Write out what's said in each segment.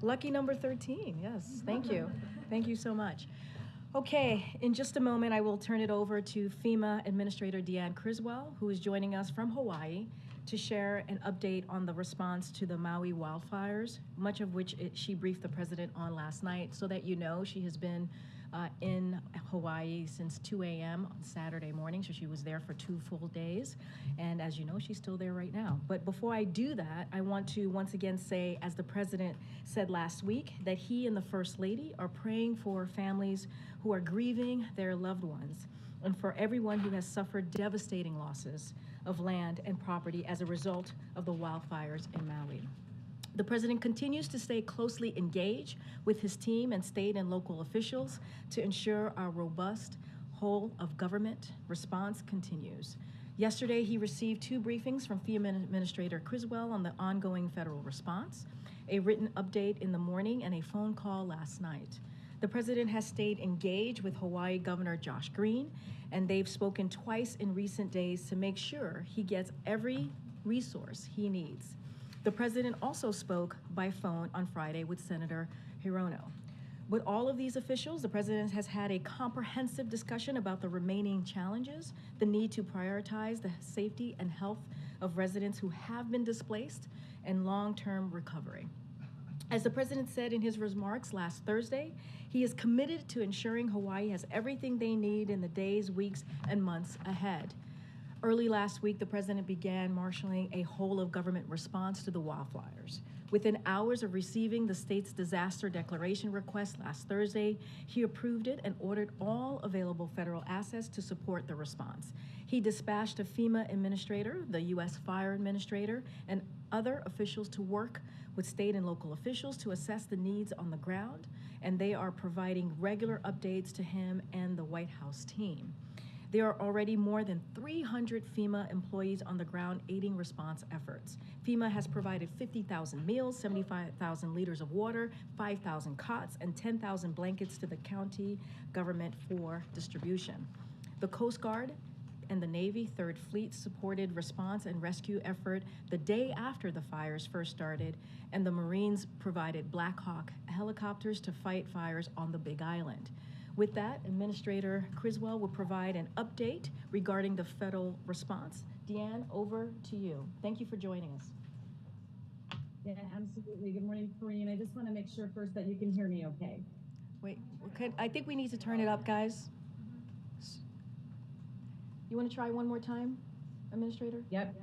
Lucky number 13, yes, thank you. Thank you so much. Okay, in just a moment, I will turn it over to FEMA Administrator Deanne Criswell, who is joining us from Hawaii to share an update on the response to the Maui wildfires, much of which she briefed the president on last night. So that you know, she has been in Hawaii since 2 a.m. on Saturday morning, so she was there for 2 full days. And as you know, she's still there right now. But before I do that, I want to once again say, as the president said last week, that he and the First Lady are praying for families who are grieving their loved ones and for everyone who has suffered devastating losses of land and property as a result of the wildfires in Maui. The president continues to stay closely engaged with his team and state and local officials to ensure our robust whole of government response continues. Yesterday, he received 2 briefings from FEMA Administrator Criswell on the ongoing federal response, a written update in the morning, and a phone call last night. The president has stayed engaged with Hawaii Governor Josh Green, and they've spoken twice in recent days to make sure he gets every resource he needs. The president also spoke by phone on Friday with Senator Hirono. With all of these officials, the president has had a comprehensive discussion about the remaining challenges, the need to prioritize the safety and health of residents who have been displaced, and long-term recovery. As the president said in his remarks last Thursday, he is committed to ensuring Hawaii has everything they need in the days, weeks, and months ahead. Early last week, the president began marshaling a whole of government response to the wildfires. Within hours of receiving the state's disaster declaration request last Thursday, he approved it and ordered all available federal assets to support the response. He dispatched a FEMA administrator, the U.S. Fire Administrator, and other officials to work with state and local officials to assess the needs on the ground, and they are providing regular updates to him and the White House team. There are already more than 300 FEMA employees on the ground aiding response efforts. FEMA has provided 50,000 meals, 75,000 liters of water, 5,000 cots, and 10,000 blankets to the county government for distribution. The Coast Guard and the Navy 3rd Fleet supported response and rescue effort the day after the fires first started, and the Marines provided Black Hawk helicopters to fight fires on the Big Island. With that, Administrator Criswell will provide an update regarding the federal response. Deanne, over to you. Thank you for joining us. Yeah, absolutely. Good morning, Corrine. I just want to make sure first that you can hear me okay. Wait, okay, I think we need to turn it up, guys. You want to try one more time, Administrator? Yep.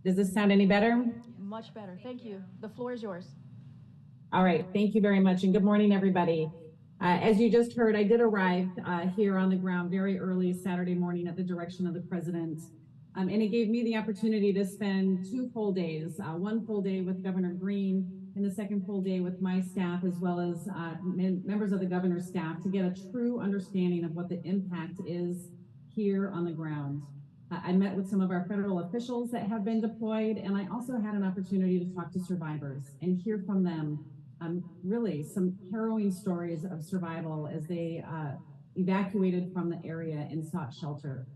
Does this sound any better? Much better. Thank you. The floor is yours. All right. Thank you very much. And good morning, everybody. As you just heard, I did arrive here on the ground very early Saturday morning at the direction of the president. And it gave me the opportunity to spend 2 full days, 1 full day with Governor Green and the second full day with my staff, as well as members of the governor's staff, to get a true understanding of what the impact is here on the ground. I met with some of our federal officials that have been deployed, and I also had an opportunity to talk to survivors and hear from them really some harrowing stories of survival as they evacuated from the area and sought shelter.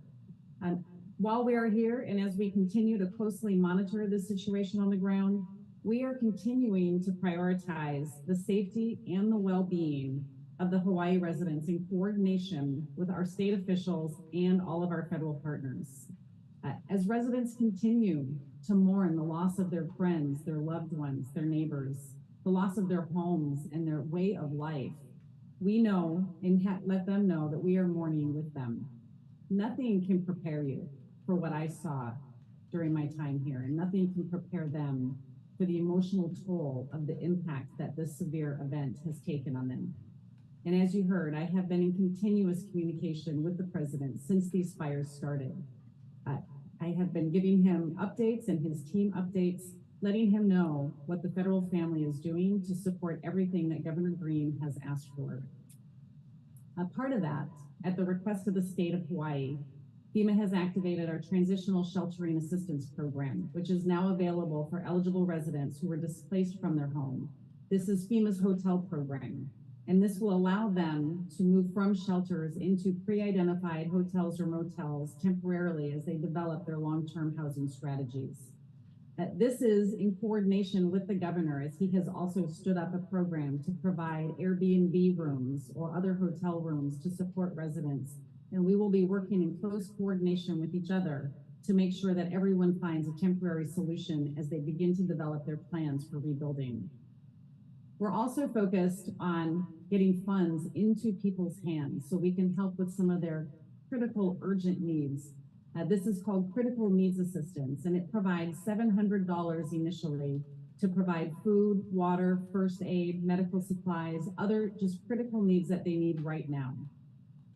While we are here and as we continue to closely monitor the situation on the ground, we are continuing to prioritize the safety and the well-being of the Hawaii residents in coordination with our state officials and all of our federal partners. As residents continue to mourn the loss of their friends, their loved ones, their neighbors, the loss of their homes and their way of life, we know and let them know that we are mourning with them. Nothing can prepare you for what I saw during my time here, and nothing can prepare them for the emotional toll of the impact that this severe event has taken on them. And as you heard, I have been in continuous communication with the president since these fires started. I have been giving him updates and his team updates, letting him know what the federal family is doing to support everything that Governor Green has asked for. A part of that, at the request of the state of Hawaii, FEMA has activated our Transitional Sheltering Assistance Program, which is now available for eligible residents who were displaced from their home. This is FEMA's hotel program, and this will allow them to move from shelters into pre-identified hotels or motels temporarily as they develop their long-term housing strategies. This is in coordination with the governor, as he has also stood up a program to provide Airbnb rooms or other hotel rooms to support residents. And we will be working in close coordination with each other to make sure that everyone finds a temporary solution as they begin to develop their plans for rebuilding. We're also focused on getting funds into people's hands so we can help with some of their critical urgent needs. This is called critical needs assistance, and it provides $700 initially to provide food, water, first aid, medical supplies, other just critical needs that they need right now.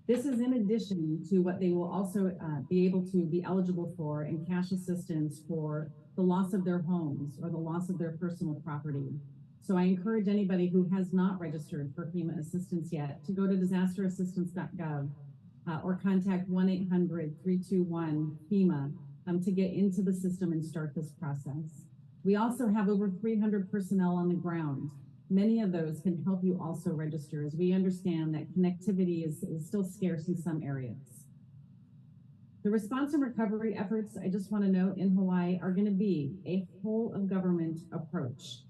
This is in addition to what they will also be able to be eligible for in cash assistance for the loss of their homes or the loss of their personal property. So I encourage anybody who has not registered for FEMA assistance yet to go to disasterassistance.gov or contact 1-800-321-FEMA to get into the system and start this process. We also have over 300 personnel on the ground. Many of those can help you also register, as we understand that connectivity is still scarce in some areas. The response and recovery efforts, I just want to note, in Hawaii are going to be a whole of government approach.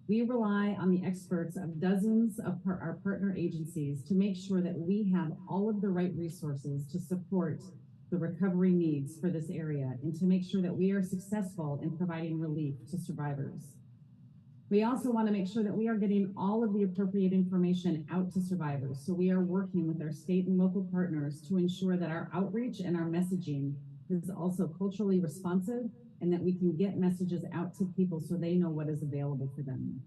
We rely on the experts of dozens of our partner agencies to make sure that we have all of the right resources to support the recovery needs for this area and to make sure that we are successful in providing relief to survivors. We also want to make sure that we are getting all of the appropriate information out to survivors. So we are working with our state and local partners to ensure that our outreach and our messaging is also culturally responsive and that we can get messages out to people so they know what is available for them.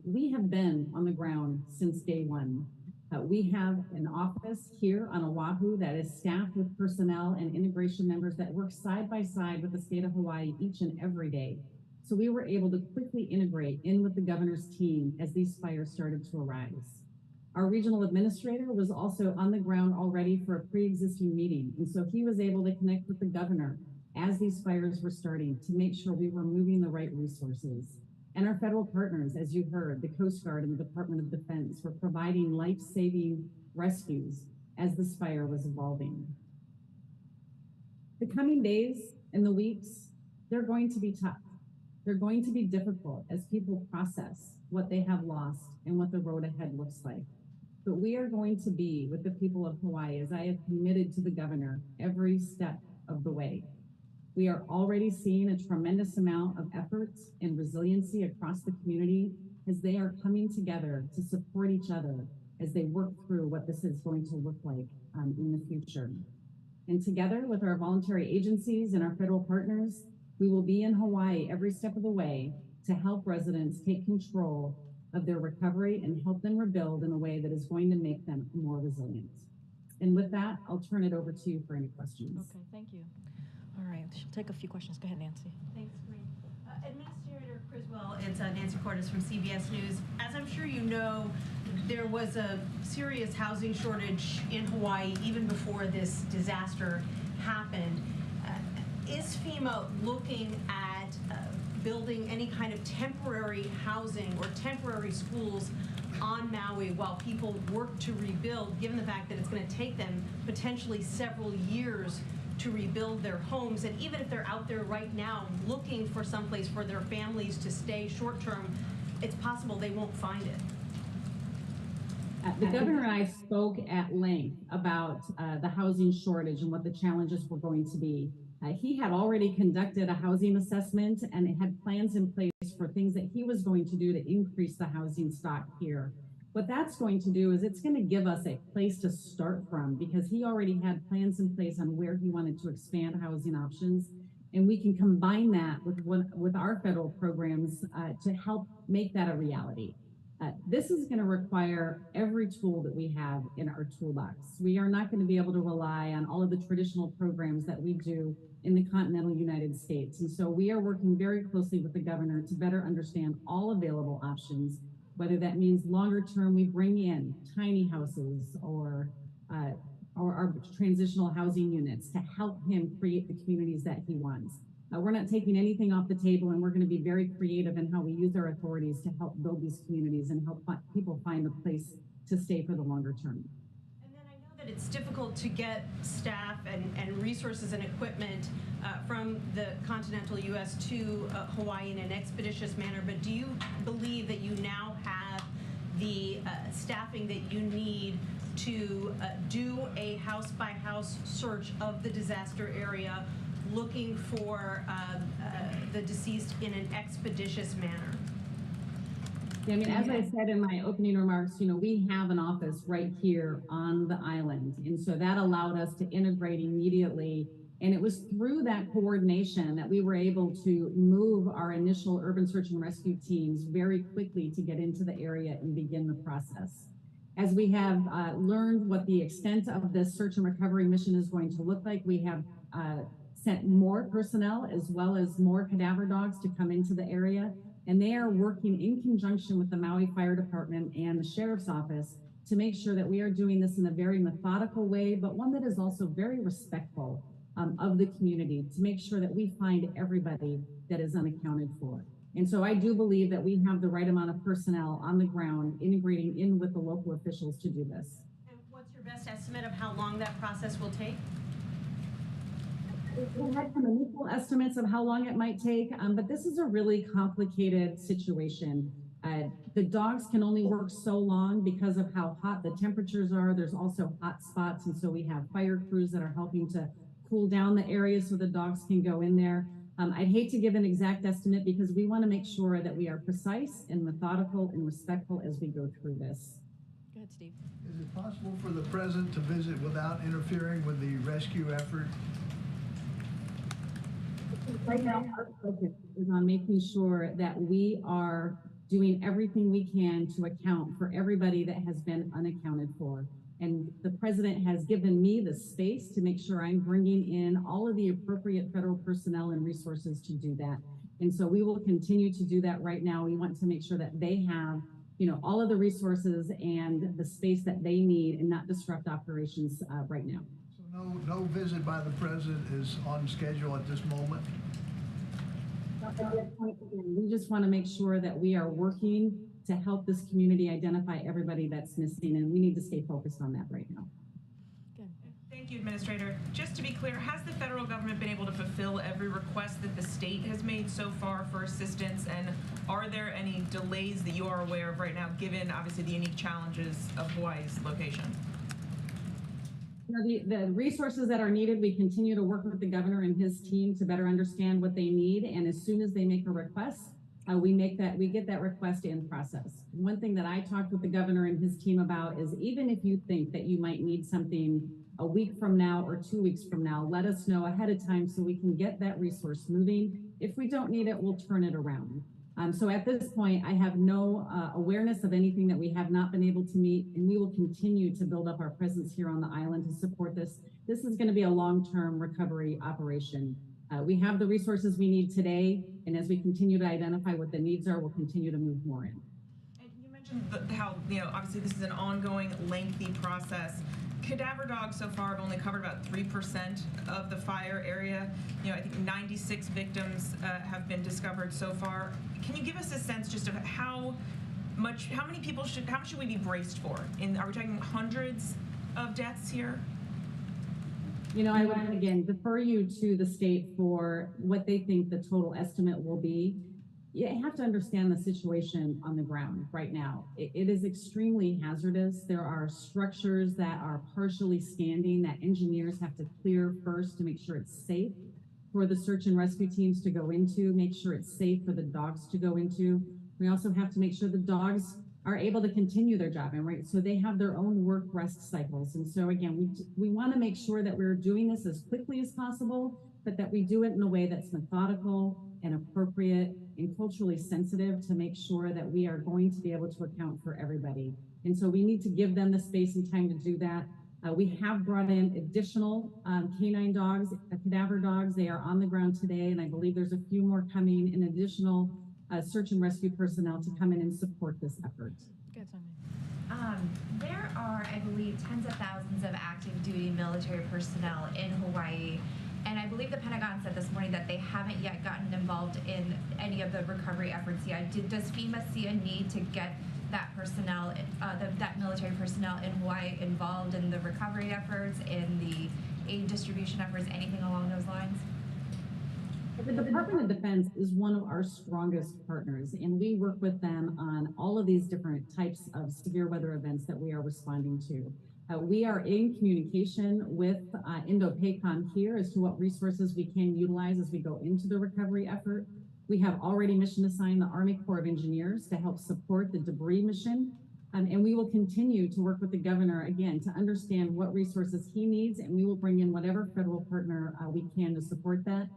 We have been on the ground since day one. We have an office here on Oahu that is staffed with personnel and integration members that work side by side with the state of Hawaii each and every day. So we were able to quickly integrate in with the governor's team as these fires started to arise. Our regional administrator was also on the ground already for a pre-existing meeting. And so he was able to connect with the governor as these fires were starting to make sure we were moving the right resources. And our federal partners, as you heard, the Coast Guard and the Department of Defense were providing life-saving rescues as this fire was evolving. The coming days and the weeks, they're going to be tough. They're going to be difficult as people process what they have lost and what the road ahead looks like. But we are going to be with the people of Hawaii, as I have committed to the governor, every step of the way. We are already seeing a tremendous amount of efforts and resiliency across the community as they are coming together to support each other as they work through what this is going to look like in the future. And together with our voluntary agencies and our federal partners, we will be in Hawaii every step of the way to help residents take control of their recovery and help them rebuild in a way that is going to make them more resilient. And with that, I'll turn it over to you for any questions. Okay, thank you. All right, she'll take a few questions. Go ahead, Nancy. Thanks, Maureen. Administrator Criswell, it's Nancy Cordes from CBS News. As I'm sure you know, there was a serious housing shortage in Hawaii even before this disaster happened. Is FEMA looking at building any kind of temporary housing or temporary schools on Maui while people work to rebuild, given the fact that it's going to take them potentially several years to rebuild their homes? And even if they're out there right now looking for someplace for their families to stay short term, it's possible they won't find it. The governor and I spoke at length about the housing shortage and what the challenges were going to be. He had already conducted a housing assessment and had plans in place for things that he was going to do to increase the housing stock here. What that's going to do is it's going to give us a place to start from, because he already had plans in place on where he wanted to expand housing options. And we can combine that with our federal programs to help make that a reality. This is going to require every tool that we have in our toolbox. We are not going to be able to rely on all of the traditional programs that we do in the continental United States. And so we are working very closely with the governor to better understand all available options, whether that means longer term we bring in tiny houses or our transitional housing units to help him create the communities that he wants. We're not taking anything off the table, and we're going to be very creative in how we use our authorities to help build these communities and help people find a place to stay for the longer term. And then I know that it's difficult to get staff and resources and equipment from the continental U.S. to Hawaii in an expeditious manner, but do you believe that you now have the staffing that you need to do a house-by-house search of the disaster area, looking for the deceased in an expeditious manner? Yeah, I mean, as I said in my opening remarks, we have an office right here on the island. And so that allowed us to integrate immediately. And it was through that coordination that we were able to move our initial urban search and rescue teams very quickly to get into the area and begin the process. As we have learned what the extent of this search and recovery mission is going to look like, we have sent more personnel as well as more cadaver dogs to come into the area. And they are working in conjunction with the Maui Fire Department and the Sheriff's Office to make sure that we are doing this in a very methodical way, but one that is also very respectful of the community, to make sure that we find everybody that is unaccounted for. And so I do believe that we have the right amount of personnel on the ground integrating in with the local officials to do this. And what's your best estimate of how long that process will take? We had some initial estimates of how long it might take, but this is a really complicated situation. The dogs can only work so long because of how hot the temperatures are. There's also hot spots, and so we have fire crews that are helping to cool down the area so the dogs can go in there. I'd hate to give an exact estimate because we want to make sure that we are precise and methodical and respectful as we go through this. Go ahead, Steve. Is it possible for the president to visit without interfering with the rescue effort? Right now, our focus is on making sure that we are doing everything we can to account for everybody that has been unaccounted for. And the president has given me the space to make sure I'm bringing in all of the appropriate federal personnel and resources to do that. And so we will continue to do that right now. We want to make sure that they have, all of the resources and the space that they need and not disrupt operations right now. So no visit by the president is on schedule at this moment? At this point, again, we just want to make sure that we are working to help this community identify everybody that's missing, and we need to stay focused on that right now. Good. Thank you, Administrator. Just to be clear, has the federal government been able to fulfill every request that the state has made so far for assistance? And are there any delays that you are aware of right now, given obviously the unique challenges of Hawaii's location? The resources that are needed, we continue to work with the governor and his team to better understand what they need. And as soon as they make a request, we get that request in process. One thing that I talked with the governor and his team about is, even if you think that you might need something a week from now or 2 weeks from now, let us know ahead of time so we can get that resource moving. If we don't need it, we'll turn it around. So at this point, I have no awareness of anything that we have not been able to meet, and we will continue to build up our presence here on the island to support this. This is going to be a long-term recovery operation. We have the resources we need today, and as we continue to identify what the needs are, we'll continue to move more in. And you mentioned how, obviously this is an ongoing, lengthy process. Cadaver dogs so far have only covered about 3% of the fire area. I think 96 victims have been discovered so far. Can you give us a sense just of how much should we be braced for? Are we talking hundreds of deaths here? I would, again, defer you to the state for what they think the total estimate will be. You have to understand the situation on the ground right now. It is extremely hazardous. There are structures that are partially standing that engineers have to clear first to make sure it's safe for the search and rescue teams to go into, make sure it's safe for the dogs to go into. We also have to make sure the dogs are able to continue their job, and right, so they have their own work rest cycles. And so again, we want to make sure that we're doing this as quickly as possible, but that we do it in a way that's methodical and appropriate and culturally sensitive to make sure that we are going to be able to account for everybody. And so we need to give them the space and time to do that. We have brought in additional canine dogs, cadaver dogs. They are on the ground today, and I believe there's a few more coming, and additional search and rescue personnel to come in and support this effort. Good, Sonia. There are, I believe, tens of thousands of active duty military personnel in Hawaii. And I believe the Pentagon said this morning that they haven't yet gotten involved in any of the recovery efforts yet. Does FEMA see a need to get that personnel, that military personnel in Hawaii involved in the recovery efforts, in the aid distribution efforts, anything along those lines? The Department of Defense is one of our strongest partners, and we work with them on all of these different types of severe weather events that we are responding to. We are in communication with Indo-PACOM here as to what resources we can utilize as we go into the recovery effort. We have already mission assigned the Army Corps of Engineers to help support the debris mission. And we will continue to work with the governor, again, to understand what resources he needs, and we will bring in whatever federal partner we can to support that.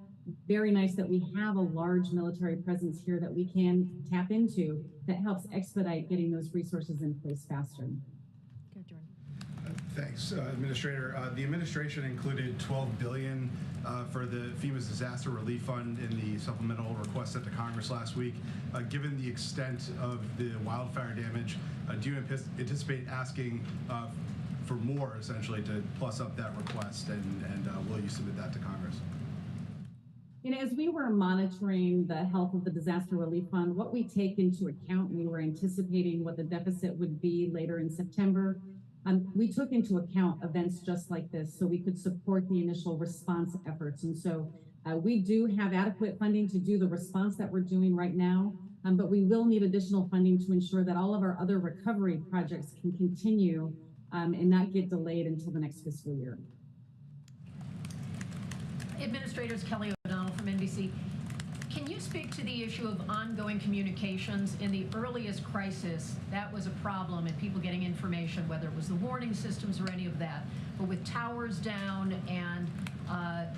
Very nice that we have a large military presence here that we can tap into that helps expedite getting those resources in place faster. Good, Jordan. Thanks, Administrator. The administration included $12 billion for the FEMA's Disaster Relief Fund in the supplemental request sent to Congress last week. Given the extent of the wildfire damage, do you anticipate asking for more, essentially, to plus up that request, and will you submit that to Congress? You know, as we were monitoring the health of the Disaster Relief Fund, what we take into account, we were anticipating what the deficit would be later in September. We took into account events just like this so we could support the initial response efforts. And so we do have adequate funding to do the response that we're doing right now, but we will need additional funding to ensure that all of our other recovery projects can continue and not get delayed until the next fiscal year. Administrators Kelly O'Donnell from NBC. Can you speak to the issue of ongoing communications? In the earliest crisis, that was a problem and people getting information, whether it was the warning systems or any of that. But with towers down and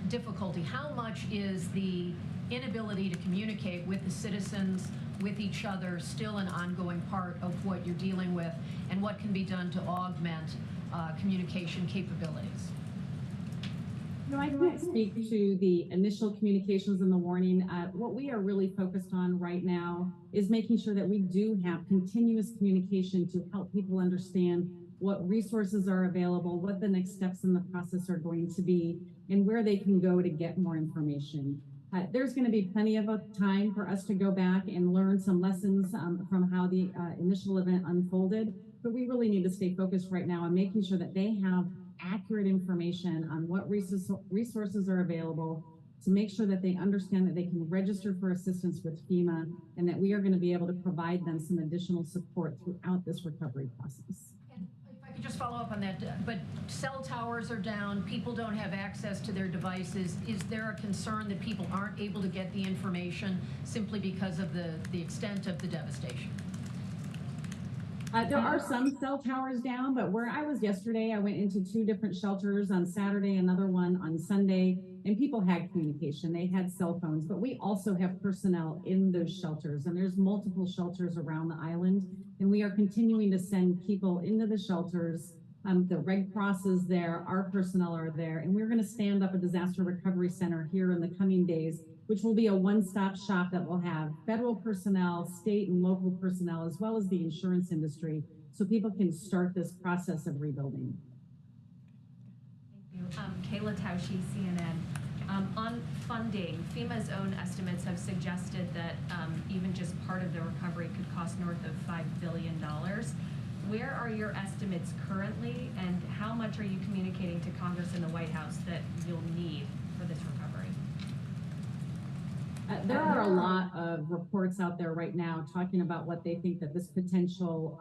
difficulty, how much is the inability to communicate with the citizens, with each other, still an ongoing part of what you're dealing with, and what can be done to augment communication capabilities? No, I can't speak to the initial communications in the warning. What we are really focused on right now is making sure that we do have continuous communication to help people understand what resources are available, what the next steps in the process are going to be, and where they can go to get more information. There's going to be plenty of time for us to go back and learn some lessons from how the initial event unfolded, but we really need to stay focused right now on making sure that they have accurate information on what resources are available, to make sure that they understand that they can register for assistance with FEMA, and that we are going to be able to provide them some additional support throughout this recovery process. And if I could just follow up on that, but cell towers are down, people don't have access to their devices. Is there a concern that people aren't able to get the information simply because of the extent of the devastation? There are some cell towers down, but where I was yesterday, I went into 2 different shelters on Saturday, another one on Sunday, and people had communication. They had cell phones, but we also have personnel in those shelters, and there's multiple shelters around the island, and we are continuing to send people into the shelters. The Red Cross is there, our personnel are there, and we're going to stand up a disaster recovery center here in the coming days, which will be a one-stop shop that will have federal personnel, state and local personnel, as well as the insurance industry, so people can start this process of rebuilding. Thank you. Kayla Tausche, CNN. On funding, FEMA's own estimates have suggested that even just part of the recovery could cost north of $5 billion. Where are your estimates currently, and how much are you communicating to Congress and the White House that you'll need for this recovery? There are a lot of reports out there right now talking about what they think that this potential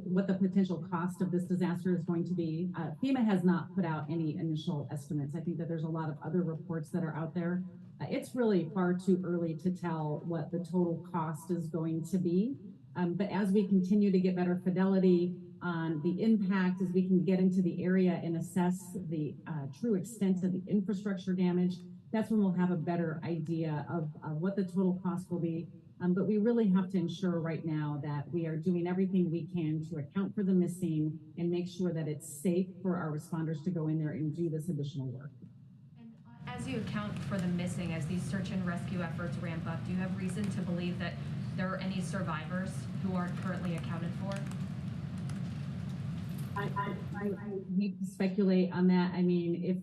what the potential cost of this disaster is going to be. FEMA has not put out any initial estimates. I think that there's a lot of other reports that are out there. It's really far too early to tell what the total cost is going to be. But as we continue to get better fidelity on the impact, as we can get into the area and assess the true extent of the infrastructure damage, that's when we'll have a better idea of what the total cost will be. But we really have to ensure right now that we are doing everything we can to account for the missing and make sure that it's safe for our responders to go in there and do this additional work. And as you account for the missing, as these search and rescue efforts ramp up, do you have reason to believe that there are any survivors who aren't currently accounted for? I hate to speculate on that. I mean,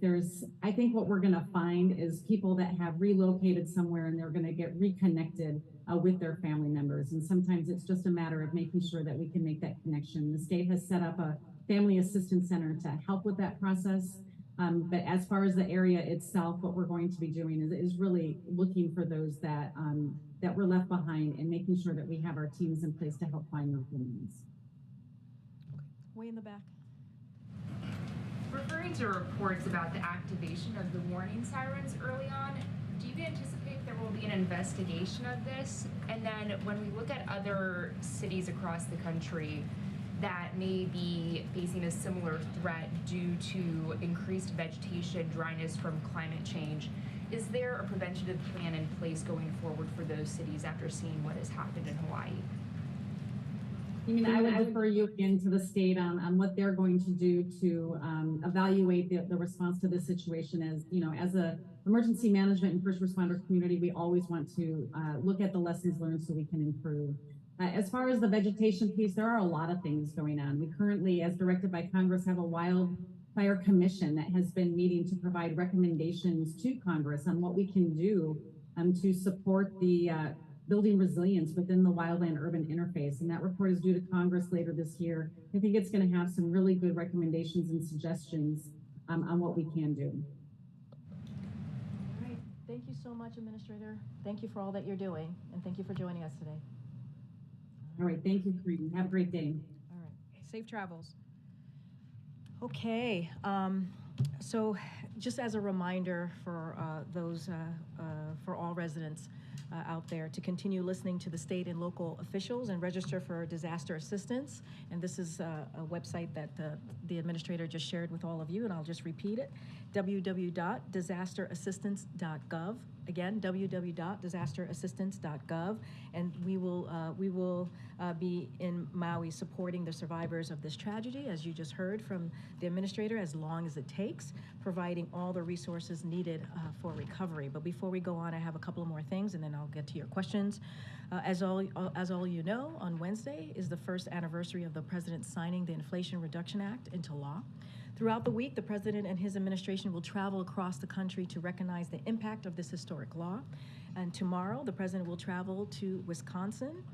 I think what we're going to find is people that have relocated somewhere and they're going to get reconnected with their family members. And sometimes it's just a matter of making sure that we can make that connection. The state has set up a family assistance center to help with that process. But as far as the area itself, what we're going to be doing is really looking for those that that were left behind and making sure that we have our teams in place to help find those remains. Way in the back. Referring to reports about the activation of the warning sirens early on, do you anticipate there will be an investigation of this? And then when we look at other cities across the country that may be facing a similar threat due to increased vegetation, dryness from climate change, is there a preventative plan in place going forward for those cities after seeing what has happened in Hawaii? I would defer you again to the state on what they're going to do to evaluate the response to this situation. As you know, as a emergency management and first responder community, we always want to look at the lessons learned so we can improve. As far as the vegetation piece, there are a lot of things going on. We currently, as directed by Congress, have a wildfire commission that has been meeting to provide recommendations to Congress on what we can do to support the building resilience within the wildland-urban interface. And that report is due to Congress later this year. I think it's going to have some really good recommendations and suggestions on what we can do. All right. Thank you so much, Administrator. Thank you for all that you're doing, and thank you for joining us today. All right. Thank you, Kareem. Have a great day. All right. Safe travels. Okay. So just as a reminder for for all residents out there to continue listening to the state and local officials and register for disaster assistance. And this is a website that the administrator just shared with all of you, and I'll just repeat it, www.disasterassistance.gov. Again, www.disasterassistance.gov. And we will be in Maui supporting the survivors of this tragedy, as you just heard from the administrator, as long as it takes, providing all the resources needed for recovery. But before we go on, I have a couple of more things, and then I'll get to your questions. As all you know, on Wednesday is the first anniversary of the President signing the Inflation Reduction Act into law. Throughout the week, the President and his administration will travel across the country to recognize the impact of this historic law. And tomorrow, the President will travel to Wisconsin,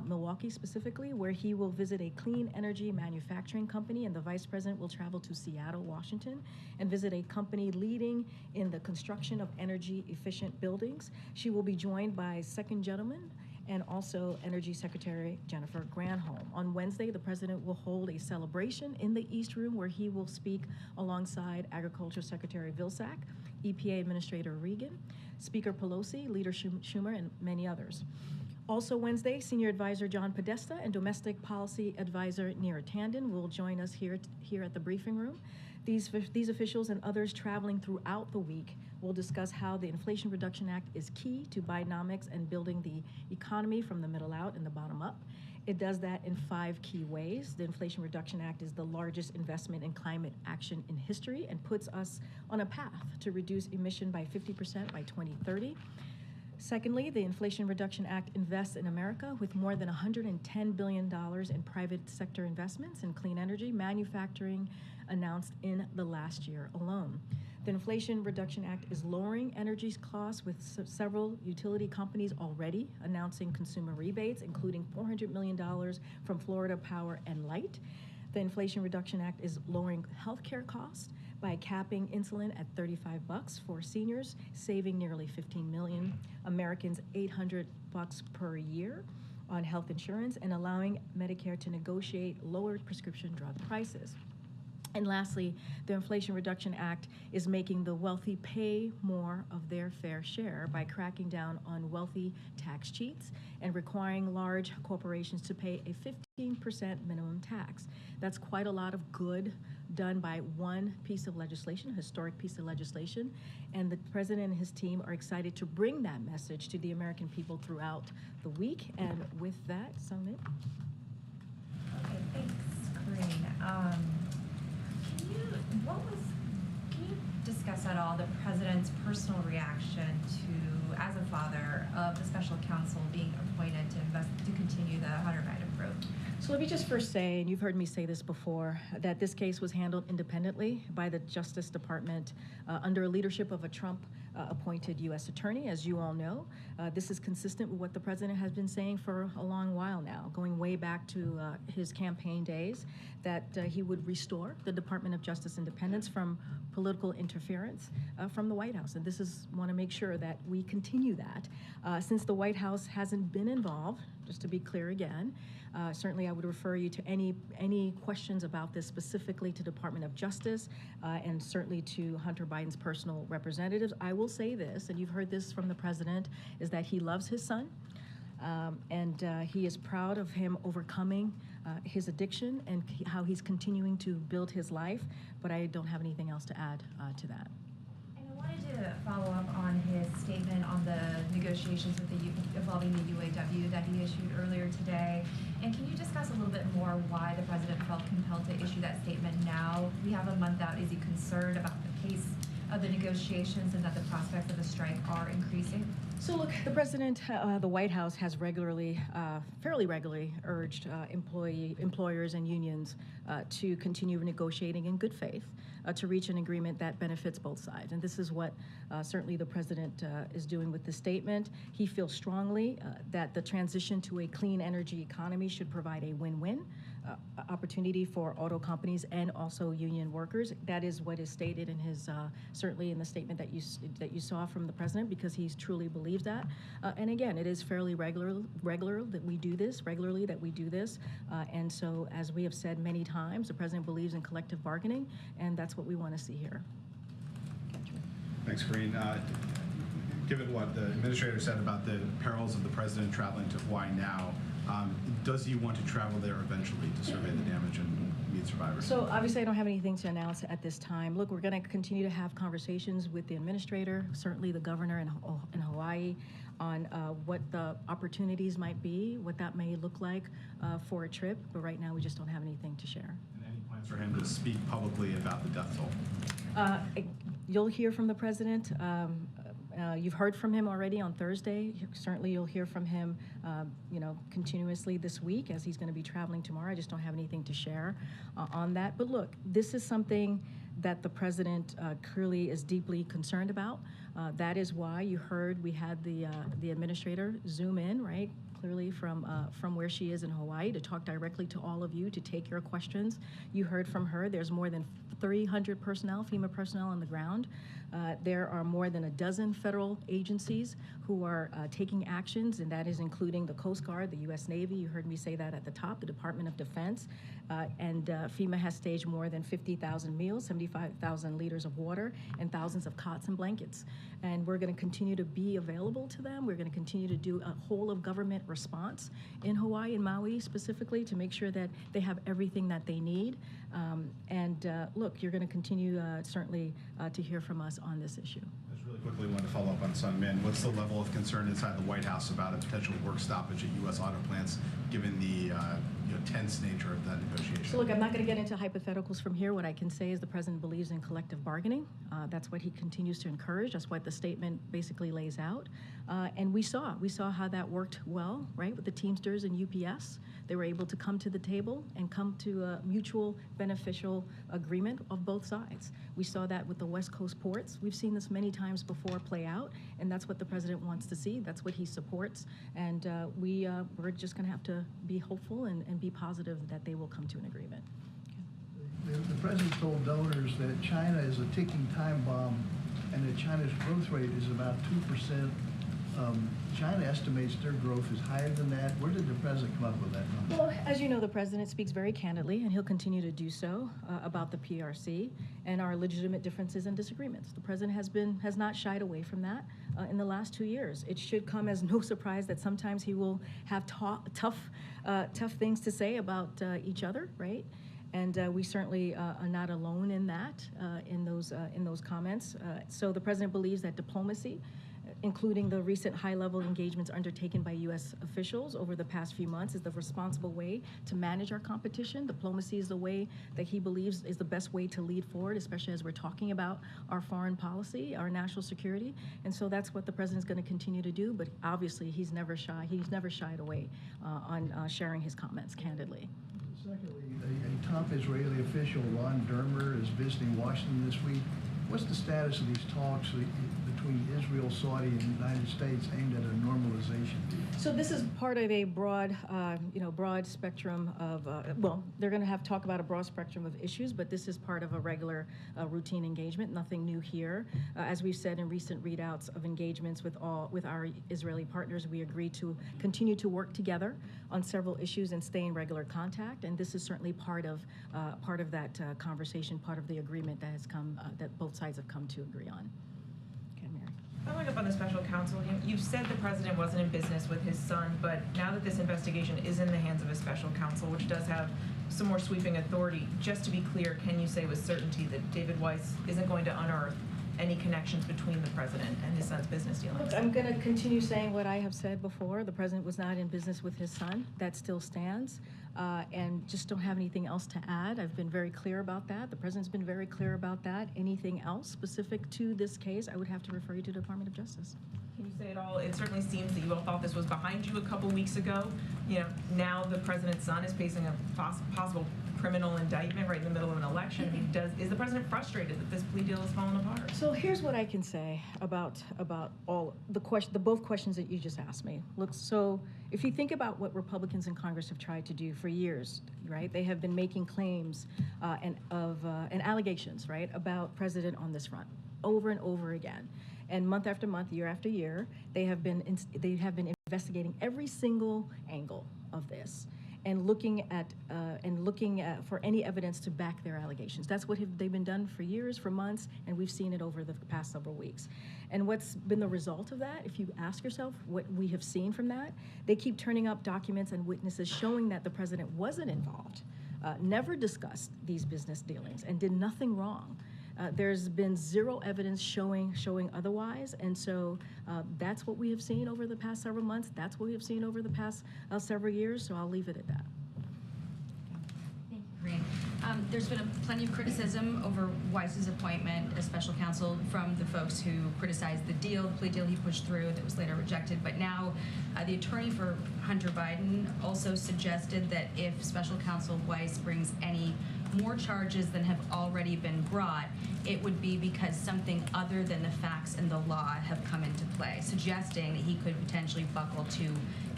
Milwaukee specifically, where he will visit a clean energy manufacturing company, and the Vice President will travel to Seattle, Washington, and visit a company leading in the construction of energy efficient buildings. She will be joined by second gentleman and also Energy Secretary Jennifer Granholm. On Wednesday, the President will hold a celebration in the East Room where he will speak alongside Agriculture Secretary Vilsack, EPA Administrator Regan, Speaker Pelosi, Leader Schumer, and many others. Also Wednesday, Senior Advisor John Podesta and Domestic Policy Advisor Neera Tandon will join us here at the briefing room. These officials and others traveling throughout the week will discuss how the Inflation Reduction Act is key to Bidenomics and building the economy from the middle out and the bottom up. It does that in 5 key ways. The Inflation Reduction Act is the largest investment in climate action in history and puts us on a path to reduce emission by 50% by 2030. Secondly, the Inflation Reduction Act invests in America with more than $110 billion in private sector investments in clean energy manufacturing announced in the last year alone. The Inflation Reduction Act is lowering energy costs with several utility companies already announcing consumer rebates, including $400 million from Florida Power and Light. The Inflation Reduction Act is lowering healthcare costs by capping insulin at $35 for seniors, saving nearly 15 million Americans $800 per year on health insurance, and allowing Medicare to negotiate lower prescription drug prices. And lastly, the Inflation Reduction Act is making the wealthy pay more of their fair share by cracking down on wealthy tax cheats and requiring large corporations to pay a 15% minimum tax. That's quite a lot of good done by one piece of legislation, a historic piece of legislation, and the President and his team are excited to bring that message to the American people throughout the week. And with that, Sumit. Okay, thanks, Corinne. Can you discuss at all the President's personal reaction to, as a father, of the special counsel being appointed to continue the Hunter Biden probe? So let me just first say, and you've heard me say this before, that this case was handled independently by the Justice Department under leadership of a Trump-appointed U.S. attorney, as you all know. This is consistent with what the president has been saying for a long while now, going way back to his campaign days, that he would restore the Department of Justice independence from political interference from the White House. And this is, want to make sure that we continue that. Since the White House hasn't been involved, just to be clear again, certainly I would refer you to any questions about this specifically to Department of Justice and certainly to Hunter Biden's personal representatives. I will say this, and you've heard this from the president, is that he loves his son. And he is proud of him overcoming his addiction and how he's continuing to build his life, but I don't have anything else to add to that. And I wanted to follow up on his statement on the negotiations with involving the UAW that he issued earlier today. And can you discuss a little bit more why the president felt compelled to issue that statement now? We have a month out. Is he concerned about the pace of the negotiations and that the prospects of a strike are increasing? So look, the president, the White House has regularly, fairly regularly urged employers and unions to continue negotiating in good faith to reach an agreement that benefits both sides. And this is what certainly the president is doing with this statement. He feels strongly that the transition to a clean energy economy should provide a win-win opportunity for auto companies and also union workers. That is what is stated in his, certainly in the statement that you saw from the president, because he truly believes that. And again, it is fairly regular that we do this, and so as we have said many times, the president believes in collective bargaining, and that's what we want to see here. Thanks, Corinne. Given what the administrator said about the perils of the president traveling to Hawaii now, does he want to travel there eventually to survey the damage and meet survivors? So obviously I don't have anything to announce at this time. Look, we're going to continue to have conversations with the administrator, certainly the governor in Hawaii, on what the opportunities might be, what that may look like for a trip, but right now we just don't have anything to share. And any plans for him to speak publicly about the death toll? You'll hear from the president. You've heard from him already on Thursday. Certainly you'll hear from him, continuously this week as he's going to be traveling tomorrow. I just don't have anything to share on that. But look, this is something that the president clearly is deeply concerned about. That is why you heard we had the administrator zoom in, right? Clearly from where she is in Hawaii to talk directly to all of you, to take your questions. You heard from her. There's more than 300 personnel, FEMA personnel on the ground. There are more than a dozen federal agencies who are taking actions, and that is including the Coast Guard, the U.S. Navy. You heard me say that at the top, the Department of Defense. And FEMA has staged more than 50,000 meals, 75,000 liters of water, and thousands of cots and blankets. And we're going to continue to be available to them. We're going to continue to do a whole of government response in Hawaii and Maui specifically to make sure that they have everything that they need. Look, you're going to continue certainly to hear from us on this issue. Just really quickly, I wanted to follow up on Sun Min. What's the level of concern inside the White House about a potential work stoppage at U.S. auto plants, given the tense nature of that negotiation? So look, I'm not going to get into hypotheticals from here. What I can say is the president believes in collective bargaining. That's what he continues to encourage. That's what the statement basically lays out. And we saw how that worked well, right, with the Teamsters and UPS. They were able to come to the table and come to a mutual beneficial agreement of both sides. We saw that with the West Coast ports. We've seen this many times before play out, and that's what the president wants to see. That's what he supports. And we're just going to have to be hopeful and be positive that they will come to an agreement. The president told donors that China is a ticking time bomb and that China's growth rate is about 2%. China estimates their growth is higher than that. Where did the president come up with that number? Well, as you know, the president speaks very candidly, and he'll continue to do so about the PRC and our legitimate differences and disagreements. The president has not shied away from that in the last 2 years. It should come as no surprise that sometimes he will have tough things to say about each other, right? And we certainly are not alone in that, in those comments. So the president believes that diplomacy including the recent high-level engagements undertaken by U.S. officials over the past few months, is the responsible way to manage our competition. Diplomacy is the way that he believes is the best way to lead forward, especially as we're talking about our foreign policy, our national security. And so that's what the president's going to continue to do, but obviously he's never shy. He's never shied away on sharing his comments candidly. Secondly, a top Israeli official, Ron Dermer, is visiting Washington this week. What's the status of these talks between Israel, Saudi, and the United States aimed at a normalization deal? So this is part of a broad, broad spectrum of, well, they're going to have talk about a broad spectrum of issues, but this is part of a regular routine engagement, nothing new here. As we've said in recent readouts of engagements with our Israeli partners, we agreed to continue to work together on several issues and stay in regular contact, and this is certainly part of that conversation, part of the agreement that has come, that both sides have come to agree on. Okay, Mary. Following up on the special counsel, you've said the president wasn't in business with his son, but now that this investigation is in the hands of a special counsel, which does have some more sweeping authority, just to be clear, can you say with certainty that David Weiss isn't going to unearth any connections between the president and his son's business dealings? Look, I'm going to continue saying what I have said before. The president was not in business with his son. That still stands. And just don't have anything else to add. I've been very clear about that. The president's been very clear about that. Anything else specific to this case, I would have to refer you to the Department of Justice. Can you say at all, it certainly seems that you all thought this was behind you a couple weeks ago. Now the president's son is facing a possible criminal indictment right in the middle of an election. I mean, is the president frustrated that this plea deal has fallen apart? So here's what I can say about all the both questions that you just asked me. Look, so if you think about what Republicans in Congress have tried to do for years, right? They have been making claims and allegations, right, about president on this front over and over again. And month after month, year after year, they have been investigating every single angle of this and looking at for any evidence to back their allegations. That's what they've been done for years, for months, and we've seen it over the past several weeks. And what's been the result of that, if you ask yourself what we have seen from that, they keep turning up documents and witnesses showing that the president wasn't involved, never discussed these business dealings, and did nothing wrong. There's been zero evidence showing otherwise, and so that's what we have seen over the past several months. That's what we have seen over the past several years, so I'll leave it at that. Thank you, Corinne. There's been plenty of criticism over Weiss's appointment as special counsel from the folks who criticized the plea deal he pushed through that was later rejected, but now the attorney for Hunter Biden also suggested that if special counsel Weiss brings any more charges than have already been brought, it would be because something other than the facts and the law have come into play, suggesting that he could potentially buckle to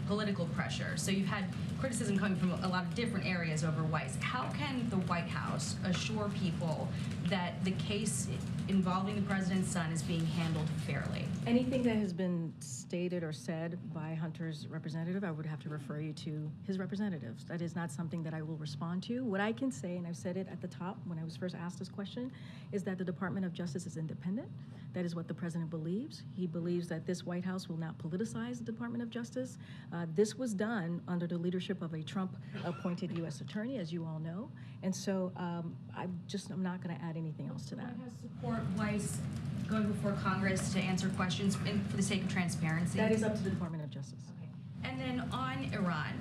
political pressure. So you've had criticism coming from a lot of different areas over Weiss. How can the White House assure people that the case involving the president's son is being handled fairly? Anything that has been stated or said by Hunter's representative, I would have to refer you to his representatives. That is not something that I will respond to. What I can say, and I've said it at the top when I was first asked this question, is that the Department of Justice is independent. That is what the president believes. He believes that this White House will not politicize the Department of Justice. This was done under the leadership of a Trump-appointed U.S. attorney, as you all know. And so I'm not going to add anything else to that. White House support Weiss going before Congress to answer questions for the sake of transparency? That is up to the Department of Justice. Okay. And then on Iran,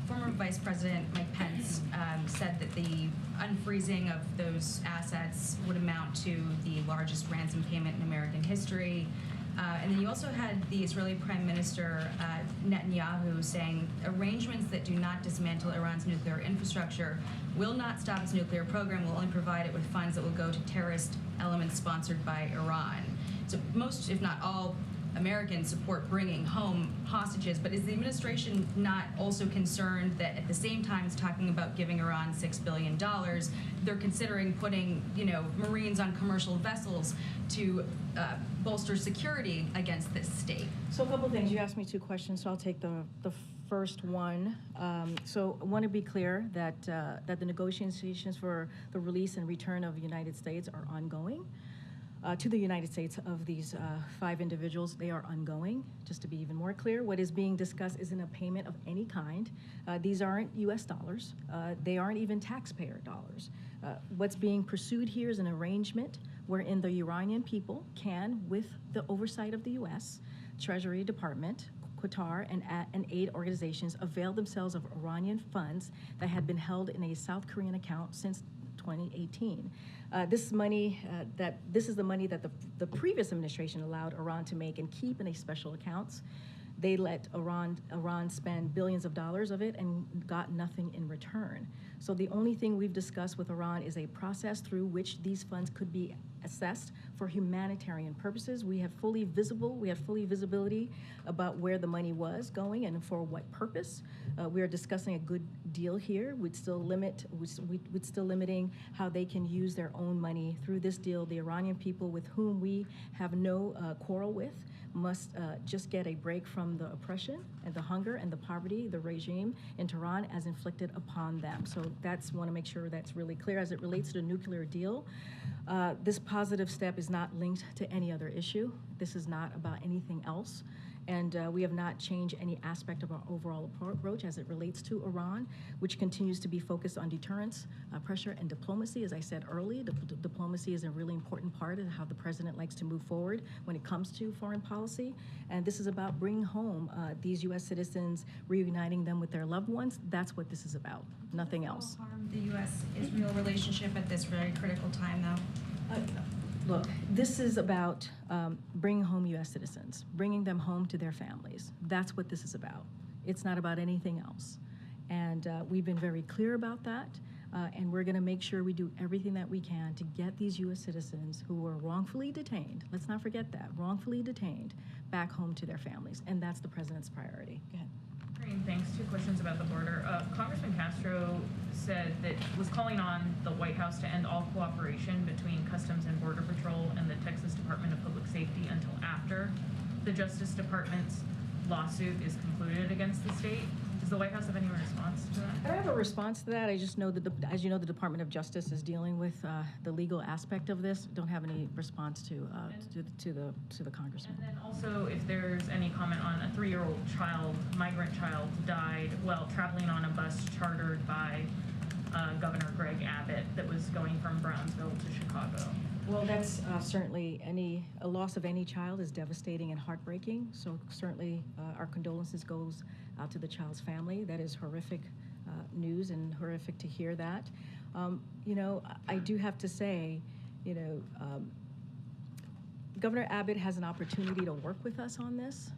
former Vice President Mike Pence said that the unfreezing of those assets would amount to the largest ransom payment in American history. And then you also had the Israeli Prime Minister Netanyahu saying arrangements that do not dismantle Iran's nuclear infrastructure will not stop its nuclear program, will only provide it with funds that will go to terrorist elements sponsored by Iran. So most, if not all, Americans support bringing home hostages, but is the administration not also concerned that at the same time it's talking about giving Iran $6 billion, they're considering putting, Marines on commercial vessels to bolster security against this state? So a couple things. You asked me two questions, so I'll take the first one. So I want to be clear that the negotiations for the release and return of the United States are ongoing. To the United States of these 5 individuals, they are ongoing. Just to be even more clear, what is being discussed isn't a payment of any kind. These aren't U.S. dollars. They aren't even taxpayer dollars. What's being pursued here is an arrangement wherein the Iranian people can, with the oversight of the U.S., Treasury Department, Qatar, and aid organizations availed themselves of Iranian funds that had been held in a South Korean account since 2018. This is the money that the previous administration allowed Iran to make and keep in a special accounts. They let Iran spend billions of dollars of it and got nothing in return. So the only thing we've discussed with Iran is a process through which these funds could be assessed for humanitarian purposes. We have fully visibility about where the money was going and for what purpose. We are discussing a good deal here. We'd still limiting how they can use their own money through this deal. The Iranian people, with whom we have no quarrel with, must just get a break from the oppression and the hunger and the poverty the regime in Tehran has inflicted upon them. So want to make sure that's really clear. As it relates to the nuclear deal, this positive step is not linked to any other issue. This is not about anything else. And we have not changed any aspect of our overall approach as it relates to Iran, which continues to be focused on deterrence, pressure, and diplomacy. As I said earlier, diplomacy is a really important part of how the president likes to move forward when it comes to foreign policy. And this is about bringing home these U.S. citizens, reuniting them with their loved ones. That's what this is about, nothing else. Harm the U.S.-Israel relationship at this very critical time, though? Look, this is about bringing home U.S. citizens, bringing them home to their families. That's what this is about. It's not about anything else. And we've been very clear about that. And we're going to make sure we do everything that we can to get these U.S. citizens who were wrongfully detained, let's not forget that, wrongfully detained, back home to their families. And that's the president's priority. Go ahead. Great, thanks. Two questions about the border. Congressman Castro said that was calling on the White House to end all cooperation between Customs and Border Patrol and the Texas Department of Public Safety until after the Justice Department's lawsuit is concluded against the state. Does the White House have any response to that? I don't have a response to that. I just know that, as you know, the Department of Justice is dealing with the legal aspect of this. Don't have any response to the congressman. And then also, if there's any comment on a 3-year-old migrant child, died while traveling on a bus chartered by Governor Greg Abbott that was going from Brownsville to Chicago. Well, that's certainly a loss of any child is devastating and heartbreaking. So certainly our condolences goes out to the child's family. That is horrific news and horrific to hear that. You know, I do have to say, you know, Governor Abbott has an opportunity to work with us on this,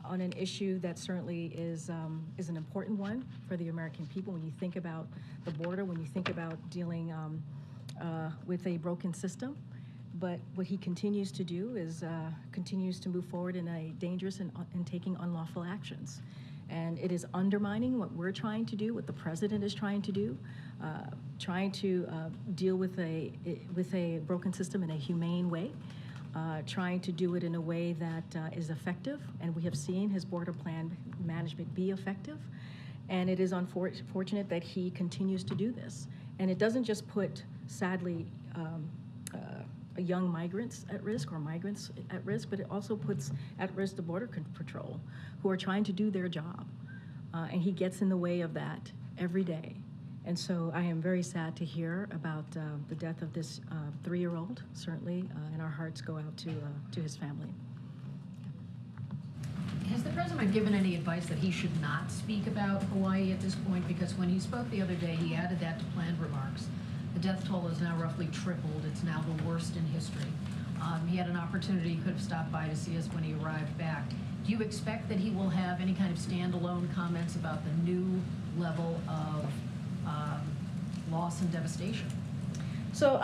on an issue that certainly is an important one for the American people. When you think about the border, when you think about dealing with a broken system. But what he continues to do is continues to move forward in a dangerous and taking unlawful actions. And it is undermining what we're trying to do, what the president is trying to do, trying to deal with a broken system in a humane way, trying to do it in a way that is effective. And we have seen his border plan management be effective. And it is unfortunate that he continues to do this. And it doesn't just put, sadly, young migrants at risk or migrants at risk, but it also puts at risk the Border Patrol, who are trying to do their job. And he gets in the way of that every day. And so I am very sad to hear about the death of this 3-year-old, certainly, and our hearts go out to his family. Has the president given any advice that he should not speak about Hawaii at this point? Because when he spoke the other day, he added that to planned remarks. The death toll is now roughly tripled. It's now the worst in history. He had an opportunity, he could have stopped by to see us when he arrived back. Do you expect that he will have any kind of standalone comments about the new level of loss and devastation? So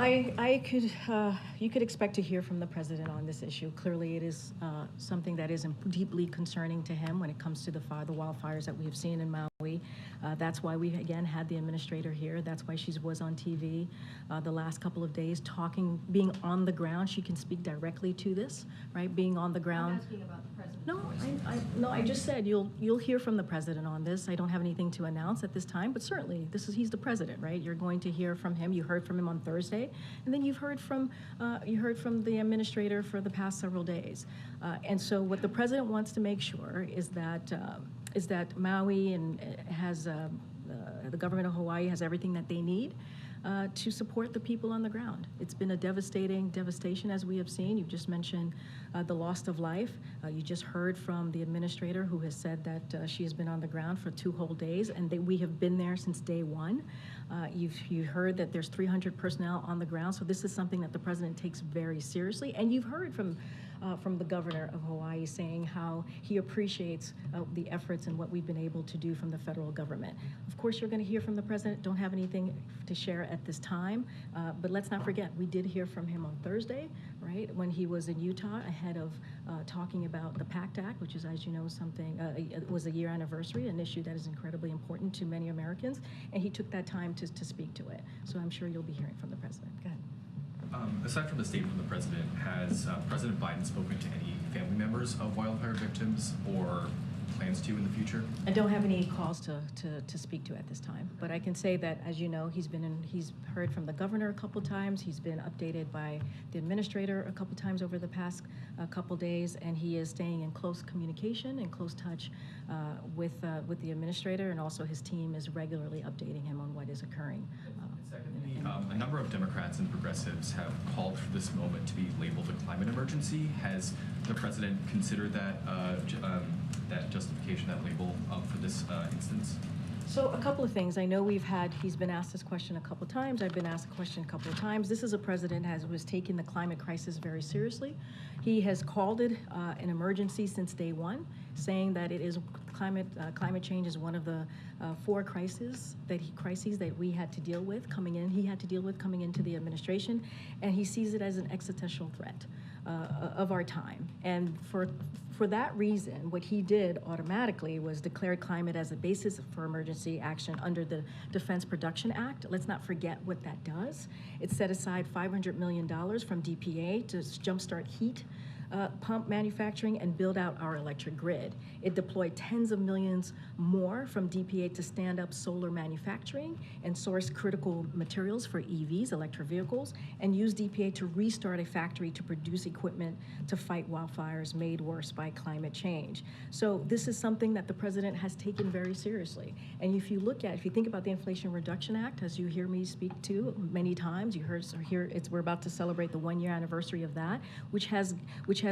you could expect to hear from the president on this issue. Clearly, it is something that is deeply concerning to him when it comes to the wildfires that we have seen in Maui. That's why we again had the administrator here. That's why she was on TV the last couple of days, being on the ground. She can speak directly to this, right? Being on the ground. I'm asking about the president. No, I just said you'll hear from the president on this. I don't have anything to announce at this time, but certainly he's the president, right? You're going to hear from him. You heard from him on Thursday, and then you've heard from the administrator for the past several days. And so what the president wants to make sure is that Maui has the government of Hawaii has everything that they need to support the people on the ground. It's been a devastation as we have seen. You've just mentioned the loss of life. You just heard from the administrator who has said that she has been on the ground for 2 whole days, and we have been there since day one. You've heard that there's 300 personnel on the ground, so this is something that the president takes very seriously. And you've heard from the governor of Hawaii saying how he appreciates the efforts and what we've been able to do from the federal government. Of course, you're going to hear from the president. Don't have anything to share at this time, but let's not forget, we did hear from him on Thursday, right, when he was in Utah ahead of talking about the PACT Act, which is, as you know, something, it was a year anniversary, an issue that is incredibly important to many Americans, and he took that time to speak to it. So I'm sure you'll be hearing from the president. Go ahead. Aside from the statement from the president, has President Biden spoken to any family members of wildfire victims or plans to in the future? I don't have any calls to speak to at this time, but I can say that, as you know, he's heard from the governor a couple times. He's been updated by the administrator a couple times over the past couple days, and he is staying in close communication and close touch with the administrator, and also his team is regularly updating him on what is occurring. Secondly, a number of Democrats and progressives have called for this moment to be labeled a climate emergency. Has the president considered that that justification, that label for this instance? So a couple of things. I know he's been asked this question a couple of times. I've been asked the question a couple of times. This is a president who has taken the climate crisis very seriously. He has called it an emergency since day one, saying that it is climate change is one of the 4 crises that we had to deal with coming in. He had to deal with coming into the administration, and he sees it as an existential threat of our time. And for that reason, what he did automatically was declare climate as a basis for emergency action under the Defense Production Act. Let's not forget what that does. It set aside $500 million from DPA to jumpstart heat pump manufacturing and build out our electric grid. It deployed tens of millions more from DPA to stand up solar manufacturing and source critical materials for EVs, electric vehicles, and use DPA to restart a factory to produce equipment to fight wildfires made worse by climate change. So this is something that the president has taken very seriously. And if you think about the Inflation Reduction Act, as you hear me speak to many times, we're about to celebrate the 1-year anniversary of that, which has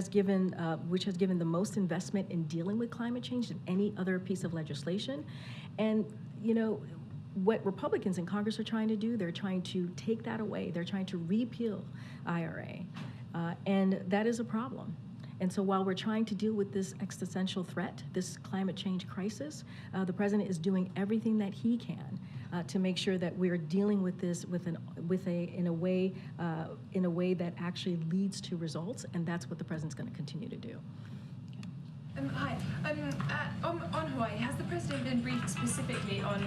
given the most investment in dealing with climate change than any other piece of legislation. And what Republicans in Congress are trying to do, they're trying to take that away. They're trying to repeal IRA, and that is a problem. And so while we're trying to deal with this existential threat, this climate change crisis, the president is doing everything that he can to make sure that we're dealing with this in a way that actually leads to results, and that's what the president's going to continue to do. Hi. On Hawaii, has the president been briefed specifically on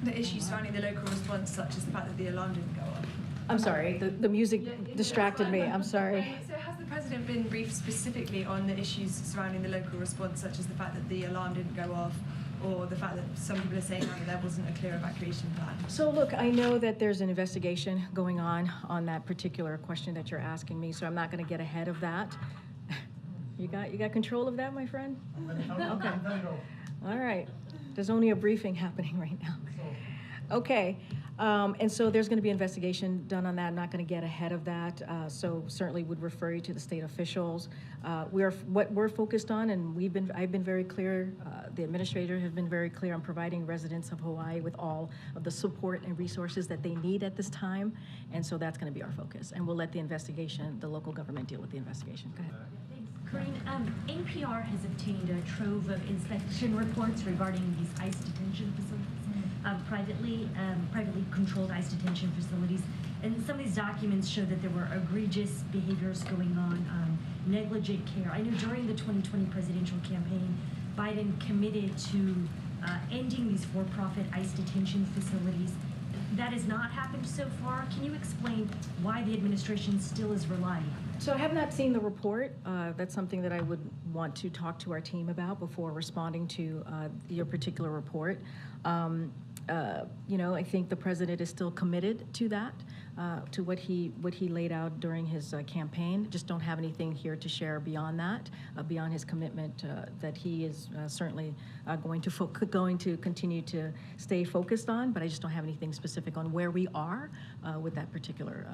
the issues surrounding the local response, such as the fact that the alarm didn't go off? I'm sorry, the music distracted me. I'm sorry. So has the president been briefed specifically on the issues surrounding the local response, such as the fact that the alarm didn't go off, or the fact that some people are saying that there wasn't a clear evacuation plan? So look, I know that there's an investigation going on that particular question that you're asking me, so I'm not going to get ahead of that. You got control of that, my friend? Okay. All right. There's only a briefing happening right now. Okay. And so there's going to be investigation done on that. I'm not going to get ahead of that. So certainly would refer you to the state officials. What we're focused on, and I've been very clear. The administrator has been very clear on providing residents of Hawaii with all of the support and resources that they need at this time. And so that's going to be our focus. And we'll let the local government deal with the investigation. Go ahead. Corinne, NPR has obtained a trove of inspection reports regarding these ICE detention facilities, privately controlled ICE detention facilities. And some of these documents show that there were egregious behaviors going on, negligent care. I know during the 2020 presidential campaign, Biden committed to ending these for-profit ICE detention facilities. That has not happened so far. Can you explain why the administration still is relying on it? So I have not seen the report. That's something that I would want to talk to our team about before responding to your particular report. I think the president is still committed to that, to what he laid out during his campaign. Just don't have anything here to share beyond that, beyond his commitment that he is certainly going to continue to stay focused on. But I just don't have anything specific on where we are with that particular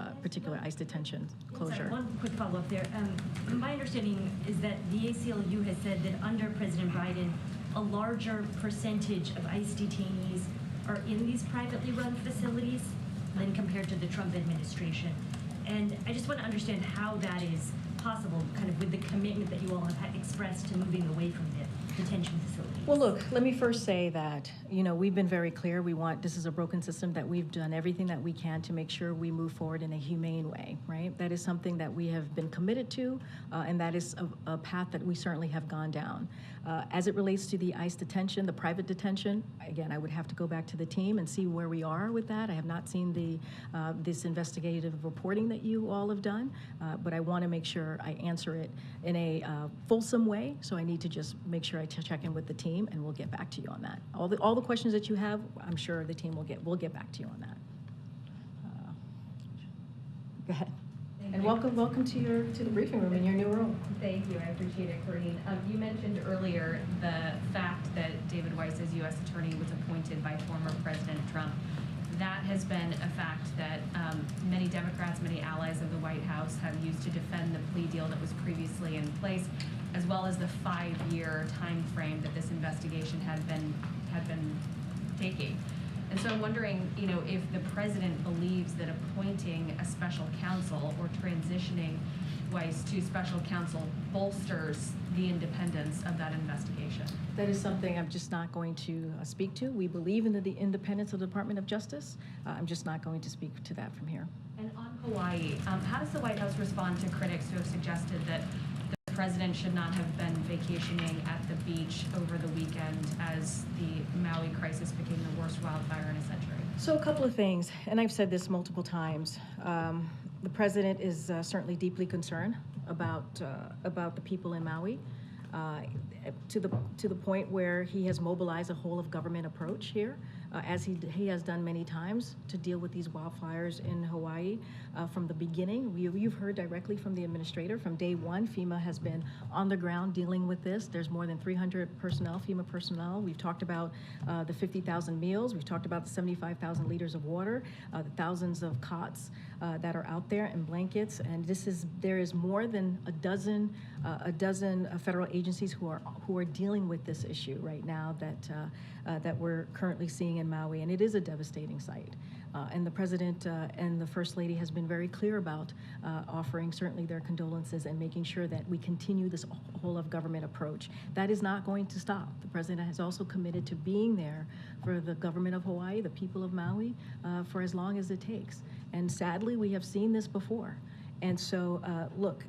ICE detention closure. Sorry, one quick follow-up there. My understanding is that the ACLU has said that under President Biden, a larger percentage of ICE detainees are in these privately run facilities than compared to the Trump administration. And I just want to understand how that is possible, kind of with the commitment that you all have expressed to moving away from the detention facilities. Well, look, let me first say that, we've been very clear. This is a broken system, that we've done everything that we can to make sure we move forward in a humane way, right? That is something that we have been committed to, and that is a path that we certainly have gone down. As it relates to the ICE detention, the private detention, again, I would have to go back to the team and see where we are with that. I have not seen this investigative reporting that you all have done, but I want to make sure I answer it in a fulsome way, so I need to just make sure I check in with the team, and we'll get back to you on that. All the questions that you have, I'm sure the team will get back to you on that. Go ahead. And welcome to the briefing room in your new room. Thank you, I appreciate it, Corinne. You mentioned earlier the fact that David Weiss, as U.S. Attorney, was appointed by former President Trump. That has been a fact that many Democrats, many allies of the White House have used to defend the plea deal that was previously in place, as well as the 5-year time frame that this investigation had been taking. And so I'm wondering, if the president believes that appointing a special counsel or transitioning Weiss to special counsel bolsters the independence of that investigation. That is something I'm just not going to speak to. We believe in the independence of the Department of Justice. I'm just not going to speak to that from here. And on Hawaii, how does the White House respond to critics who have suggested that the president should not have been vacationing at the beach over the weekend as the Maui crisis became the worst wildfire in a century? So a couple of things, and I've said this multiple times. The president is certainly deeply concerned about the people in Maui, to the point where he has mobilized a whole of government approach here, as he has done many times to deal with these wildfires in Hawaii from the beginning. You've heard directly from the administrator. From day one, FEMA has been on the ground dealing with this. There's more than 300 FEMA personnel. We've talked about the 50,000 meals. We've talked about the 75,000 liters of water, the thousands of cots that are out there and blankets. And there is more than a dozen federal agencies who are dealing with this issue right now that we're currently seeing in Maui, and it is a devastating sight. And the president and the first lady has been very clear about offering certainly their condolences and making sure that we continue this whole of government approach. That is not going to stop. The president has also committed to being there for the government of Hawaii, the people of Maui, for as long as it takes. And sadly, we have seen this before. And so, look,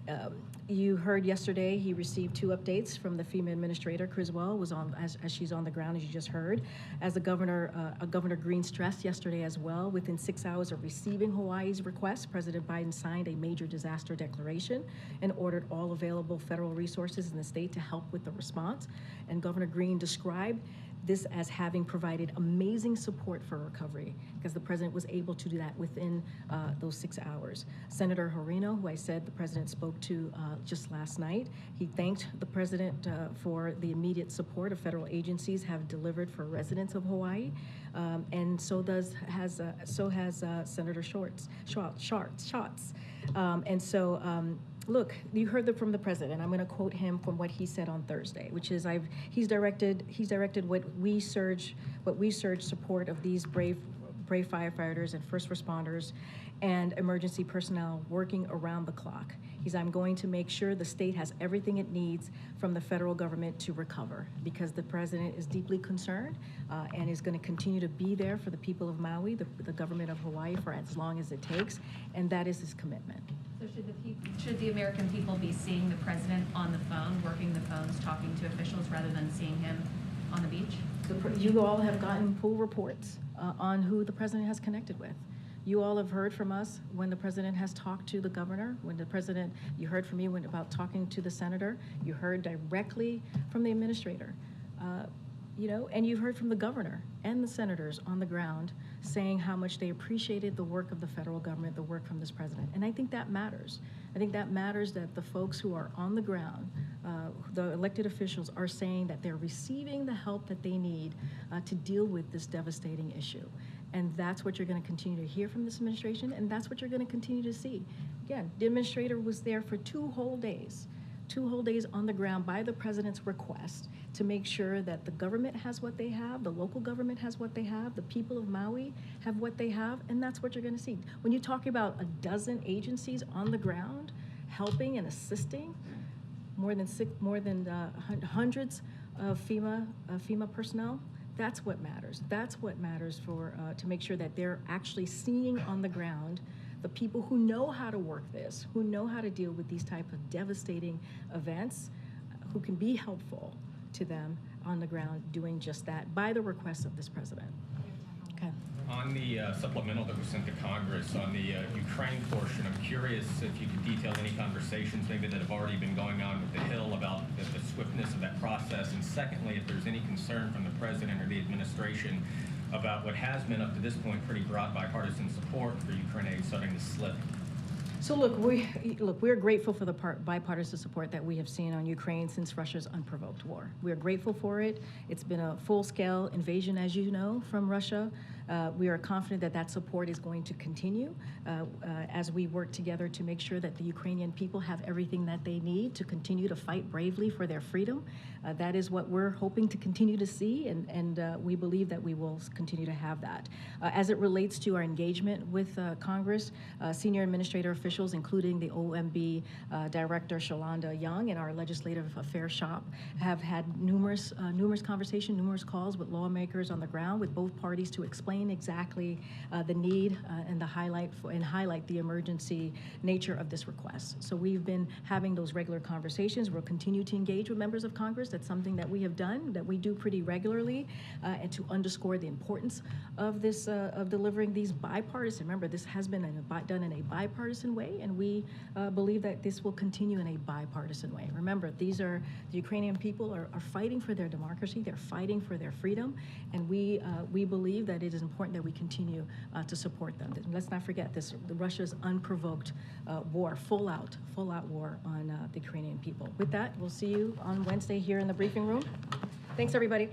you heard yesterday he received 2 updates from the FEMA administrator. Criswell was on, as she's on the ground, as you just heard. As the Governor Green stressed yesterday as well, within 6 hours of receiving Hawaii's request, President Biden signed a major disaster declaration and ordered all available federal resources in the state to help with the response. And Governor Green described this as having provided amazing support for recovery, because the president was able to do that within those 6 hours. Senator Horino, who I said the president spoke to just last night, he thanked the president for the immediate support of federal agencies have delivered for residents of Hawaii, and so has Senator Schatz. Look, you heard that from the president. I'm going to quote him from what he said on Thursday, which is he's directed what we surge support of these brave firefighters and first responders and emergency personnel working around the clock. I'm going to make sure the state has everything it needs from the federal government to recover, because the president is deeply concerned and is going to continue to be there for the people of Maui, the government of Hawaii, for as long as it takes, and that is his commitment. So should the American people be seeing the president on the phone, working the phones, talking to officials, rather than seeing him on the beach? You all have gotten full reports on who the president has connected with. You all have heard from us when the president has talked to the governor, you heard from me about talking to the senator, you heard directly from the administrator. You know, and you've heard from the governor and the senators on the ground saying how much they appreciated the work of the federal government, the work from this president. And I think that matters. I think that matters that the folks who are on the ground, the elected officials, are saying that they're receiving the help that they need to deal with this devastating issue. And that's what you're going to continue to hear from this administration, and that's what you're going to continue to see. Again, the administrator was there for 2 whole days on the ground by the president's request to make sure that the government has what they have, the local government has what they have, the people of Maui have what they have, and that's what you're going to see. When you talk about a dozen agencies on the ground helping and assisting, more than hundreds of FEMA personnel, that's what matters. That's what matters for to make sure that they're actually seeing on the ground the people who know how to work this, who know how to deal with these type of devastating events, who can be helpful to them on the ground doing just that by the request of this president. Okay. On the supplemental that was sent to Congress on the Ukraine portion, I'm curious if you could detail any conversations maybe that have already been going on with the Hill about the swiftness of that process, and secondly, if there's any concern from the president or the administration about what has been up to this point pretty broad bipartisan support for Ukraine aid starting to slip. So we're grateful for the bipartisan support that we have seen on Ukraine since Russia's unprovoked war. We are grateful for it. It's been a full-scale invasion, as you know, from Russia. We are confident that that support is going to continue as we work together to make sure that the Ukrainian people have everything that they need to continue to fight bravely for their freedom. That is what we're hoping to continue to see, and we believe that we will continue to have that. As it relates to our engagement with Congress, senior administrator officials, including the OMB Director Shalonda Young and our Legislative Affairs shop, have had numerous conversations, numerous calls with lawmakers on the ground with both parties to explain exactly the need and highlight the emergency nature of this request. So we've been having those regular conversations. We'll continue to engage with members of Congress. That's something that we have done, that we do pretty regularly, and to underscore the importance of this, of delivering these bipartisan. Remember, this has been done in a bipartisan way, and we believe that this will continue in a bipartisan way. Remember, the Ukrainian people are fighting for their democracy. They're fighting for their freedom, and we believe that it is important that we continue to support them. Let's not forget Russia's unprovoked war, full-out war on the Ukrainian people. With that, we'll see you on Wednesday here in the briefing room. Thanks, everybody.